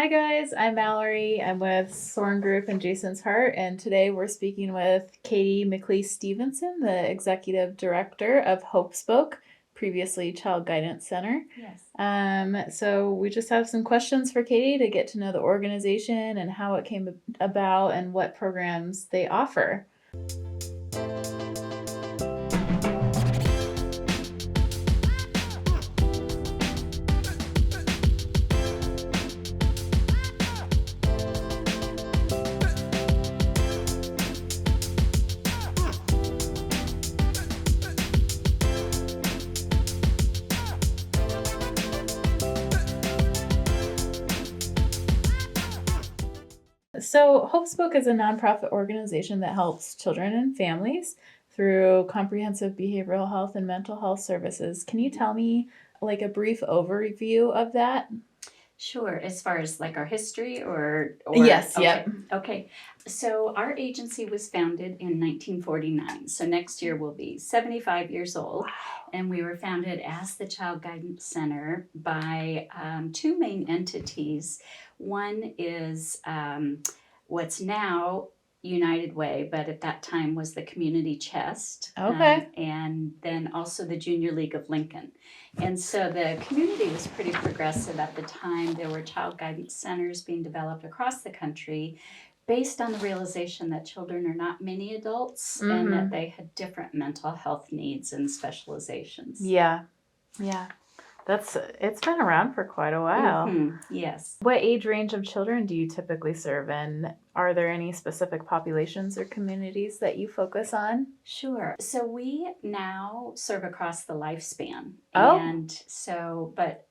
Hi guys, I'm Mallory. I'm with Soren Group and Jason's Heart, and today we're speaking with Katie McLeese Stephenson, the Executive Director of HopeSpoke, previously Child Guidance Center. Yes. So we just have some questions for Katie to get to know the organization and how it came about and what programs they offer. So, HopeSpoke is a nonprofit organization that helps children and families through comprehensive behavioral health and mental health services. Can you tell me like a brief overview of that? Sure. As far as like our history or Yes, okay. yep. Okay. So our agency was founded in 1949. So next year we'll be 75 years old. Wow. And we were founded as the Child Guidance Center by two main entities. One is what's now United Way, but at that time was the Community Chest. Okay. And then also the Junior League of Lincoln. And so the community was pretty progressive at the time. There were child guidance centers being developed across the country based on the realization that children are not mini adults and that they had different mental health needs and specializations. Yeah. It's been around for quite a while. Yes. What age range of children do you typically serve, and are there any specific populations or communities that you focus on? Sure. So we now serve across the lifespan. Oh. And so, but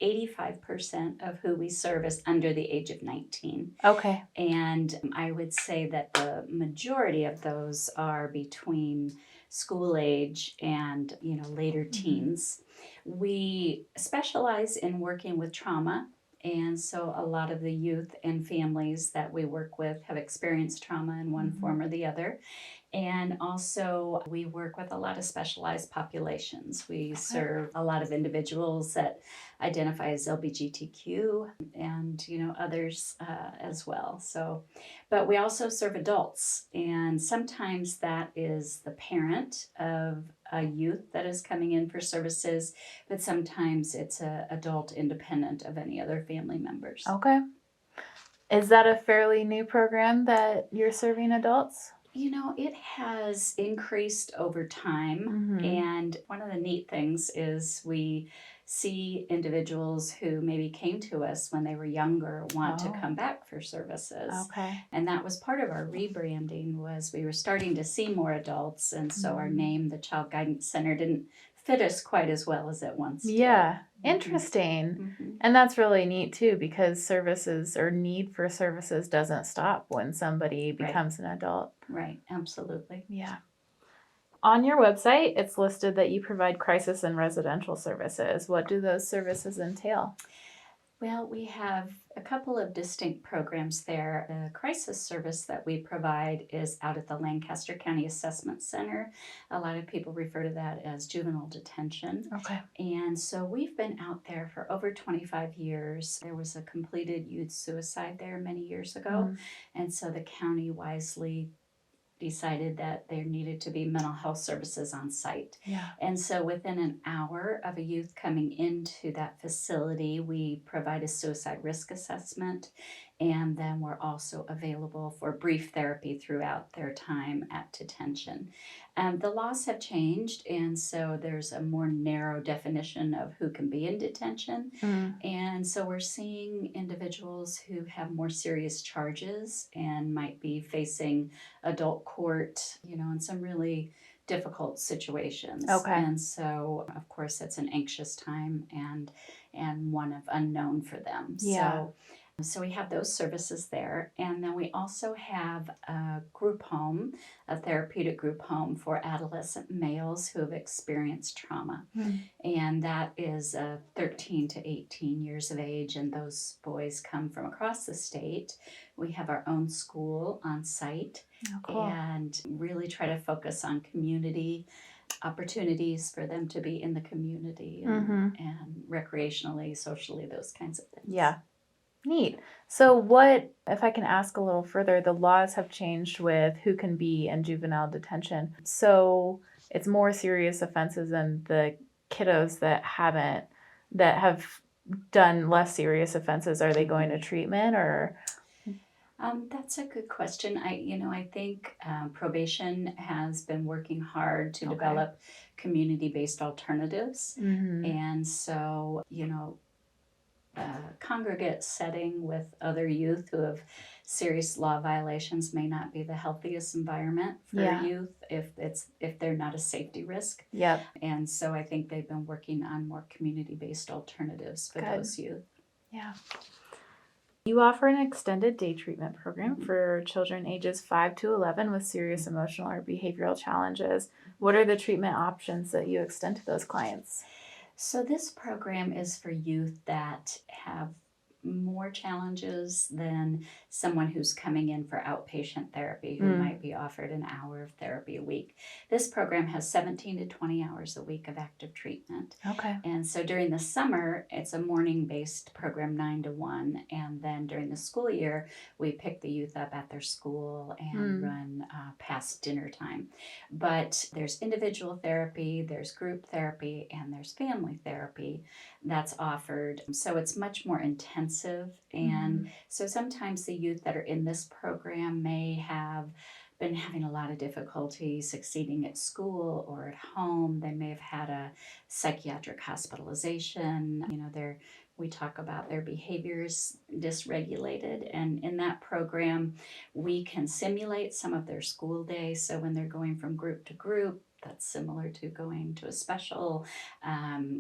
85% of who we serve is under the age of 19. Okay. And I would say that the majority of those are between school age and, later teens. We specialize in working with trauma. And so a lot of the youth and families that we work with have experienced trauma in one form or the other. And also, we work with a lot of specialized populations. We serve a lot of individuals that identify as LGBTQ and, others as well. So, but we also serve adults. And sometimes that is the parent of a youth that is coming in for services, but sometimes it's an adult independent of any other family members. Okay. Is that a fairly new program that you're serving adults? It has increased over time. And one of the neat things is we see individuals who maybe came to us when they were younger want to come back for services. Okay. And that was part of our rebranding was we were starting to see more adults. And so our name, the Child Guidance Center, didn't fit us quite as well as it once did. Yeah, interesting. And that's really neat too, because services or need for services doesn't stop when somebody becomes an adult. Right, absolutely. Yeah. On your website, it's listed that you provide crisis and residential services. What do those services entail? Well, we have a couple of distinct programs there. The crisis service that we provide is out at the Lancaster County Assessment Center. A lot of people refer to that as juvenile detention. Okay. And so we've been out there for over 25 years. There was a completed youth suicide there many years ago. And so the county wisely decided that there needed to be mental health services on site. Yeah. And so within an hour of a youth coming into that facility, we provide a suicide risk assessment, and then we're also available for brief therapy throughout their time at detention. The laws have changed, and so there's a more narrow definition of who can be in detention. And so we're seeing individuals who have more serious charges and might be facing adult court, in some really difficult situations. Okay. And so, of course, it's an anxious time and one of unknown for them. Yeah. So we have those services there. And then we also have a group home, a therapeutic group home for adolescent males who have experienced trauma. And that is 13 to 18 years of age. And those boys come from across the state. We have our own school on site. Oh, cool. And really try to focus on community opportunities for them to be in the community and recreationally, socially, those kinds of things. Yeah. Neat. So, what, if I can ask a little further, the laws have changed with who can be in juvenile detention. So, it's more serious offenses than the kiddos that have done less serious offenses. Are they going to treatment or? That's a good question. I think probation has been working hard to Okay. develop community-based alternatives, Mm-hmm. and so a congregate setting with other youth who have serious law violations may not be the healthiest environment for Yeah. youth if they're not a safety risk. Yep. And so I think they've been working on more community-based alternatives for Good. those youth. Yeah. You offer an extended day treatment program for children ages 5 to 11 with serious emotional or behavioral challenges. What are the treatment options that you extend to those clients? So this program is for youth that have more challenges than someone who's coming in for outpatient therapy who might be offered an hour of therapy a week. This program has 17 to 20 hours a week of active treatment. Okay. And so during the summer, it's a morning-based program, 9 to 1. And then during the school year, we pick the youth up at their school and run past dinner time. But there's individual therapy, there's group therapy, and there's family therapy that's offered. So it's much more intensive. And so sometimes the youth that are in this program may have been having a lot of difficulty succeeding at school or at home. They may have had a psychiatric hospitalization. We talk about their behaviors dysregulated, and in that program we can simulate some of their school day. So when they're going from group to group, that's similar to going to a special.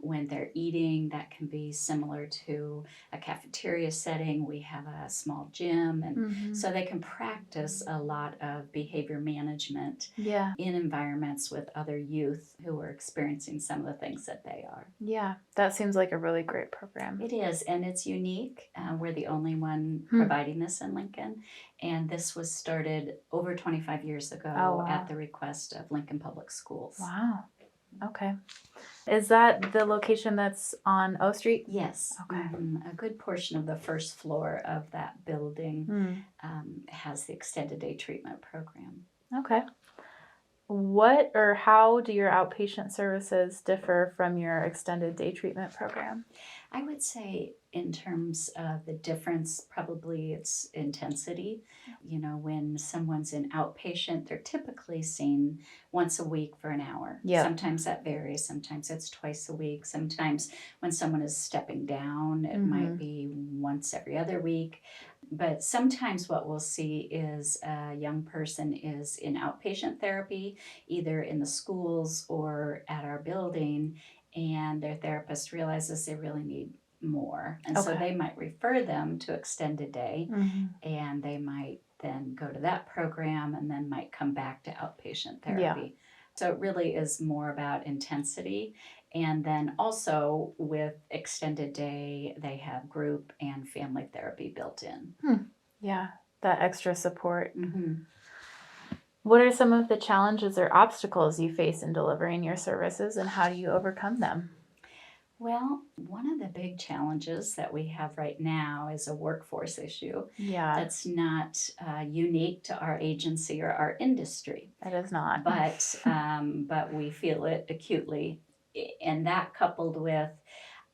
When they're eating, that can be similar to a cafeteria setting. We have a small gym, and so they can practice a lot of behavior management Yeah. in environments with other youth who are experiencing some of the things that they are. Yeah. That seems like a really great program. It is, and it's unique. We're the only one providing this in Lincoln, and this was started over 25 years ago wow. at the request of Lincoln Public Schools. Wow. Okay. Is that the location that's on O Street? Yes. Okay. A good portion of the first floor of that building has the extended day treatment program. Okay. What or how do your outpatient services differ from your extended day treatment program? I would say, in terms of the difference, probably it's intensity. When someone's in outpatient, they're typically seen once a week for an hour. Yep. Sometimes that varies. Sometimes it's twice a week. Sometimes when someone is stepping down, it might be once every other week. But sometimes what we'll see is a young person is in outpatient therapy, either in the schools or at our building, and their therapist realizes they really need more. And so they might refer them to extended day, and they might then go to that program and then might come back to outpatient therapy. So it really is more about intensity. And then also with extended day, they have group and family therapy built in. Yeah, that extra support. What are some of the challenges or obstacles you face in delivering your services, and how do you overcome them? Well, one of the big challenges that we have right now is a workforce issue Yeah, that's not unique to our agency or our industry, it is not. but we feel it acutely. And that, coupled with,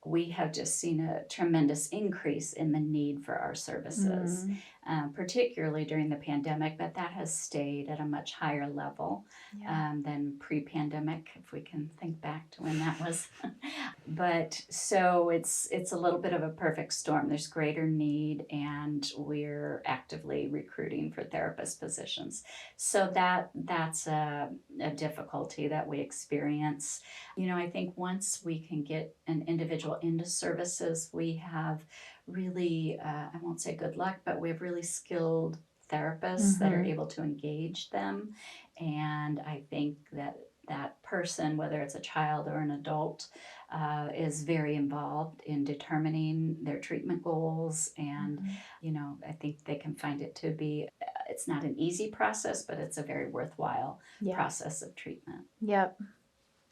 we have just seen a tremendous increase in the need for our services, particularly during the pandemic, but that has stayed at a much higher level than pre-pandemic, if we can think back to when that was. But so it's a little bit of a perfect storm. There's greater need, and we're actively recruiting for therapist positions. So that's a difficulty that we experience. I think once we can get an individual into services, we have really, I won't say good luck, but we have really skilled therapists that are able to engage them. And I think that person, whether it's a child or an adult, is very involved in determining their treatment goals. And, I think they can find it to be, it's not an easy process, but it's a very worthwhile process of treatment. Yep.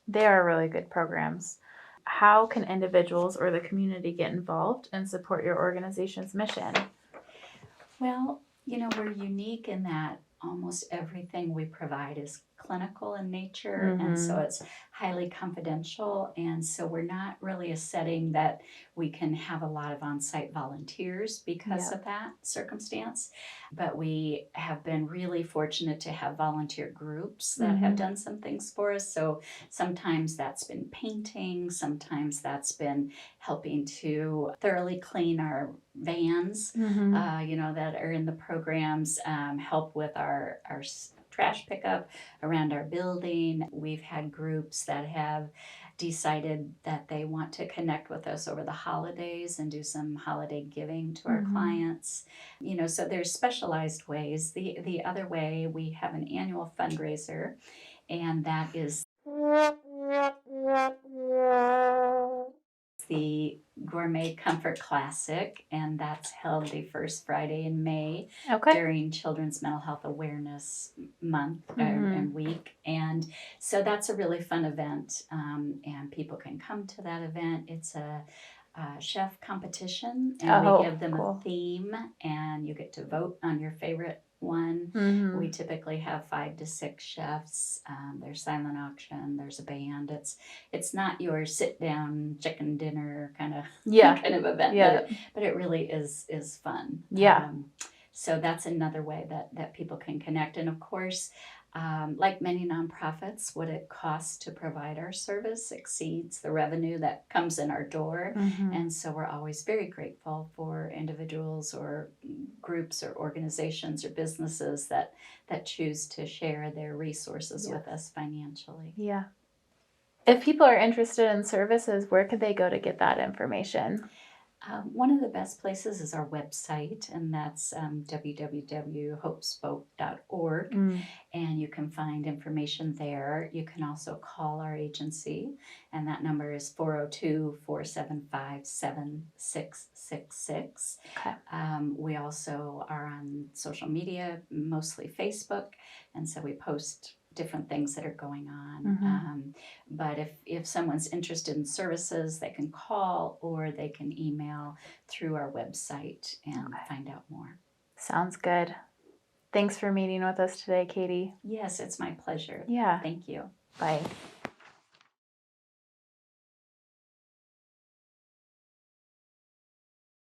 They are really good programs. how can individuals or the community get involved and support your organization's mission? Well, we're unique in that almost everything we provide is clinical in nature, and so Mm-hmm. it's highly confidential. And so we're not really a setting that we can have a lot of on site volunteers because Yep. of that circumstance. But we have been really fortunate to have volunteer groups that have Mm-hmm. done some things for us. So sometimes that's been painting, sometimes that's been helping to thoroughly clean our vans Mm-hmm. that are in the programs, help with our trash pickup around our building. We've had groups that have decided that they want to connect with us over the holidays and do some holiday giving to our Mm-hmm. clients. So there's specialized ways. The other way, we have an annual fundraiser, and that is the Gourmet Comfort Classic, and that's held the first Friday in May Okay. during Children's Mental Health Awareness Month Mm-hmm. and week. And so that's a really fun event, and people can come to that event. It's a chef competition, and we Oh, give them a cool. theme, and you get to vote on your favorite one. Mm-hmm. We typically have 5 to 6 chefs. There's silent auction. There's a band. It's not your sit down chicken dinner kind of Yeah. kind of event, Yeah. but it really is fun. Yeah. So that's another way that people can connect. And of course, like many nonprofits, what it costs to provide our service exceeds the revenue that comes in our door. Mm-hmm. And so we're always very grateful for individuals or groups or organizations or businesses that choose to share their resources Yeah. with us financially. Yeah. If people are interested in services, where could they go to get that information? One of the best places is our website, and that's www.hopespoke.org, Mm. and you can find information there. You can also call our agency, and that number is 402-475-7666. Okay. We also are on social media, mostly Facebook, and so we post different things that are going on. Mm-hmm. But if someone's interested in services, they can call or they can email through our website and Okay. find out more. Sounds good. Thanks for meeting with us today, Katie. Yes, it's my pleasure. Yeah. Thank you. Bye.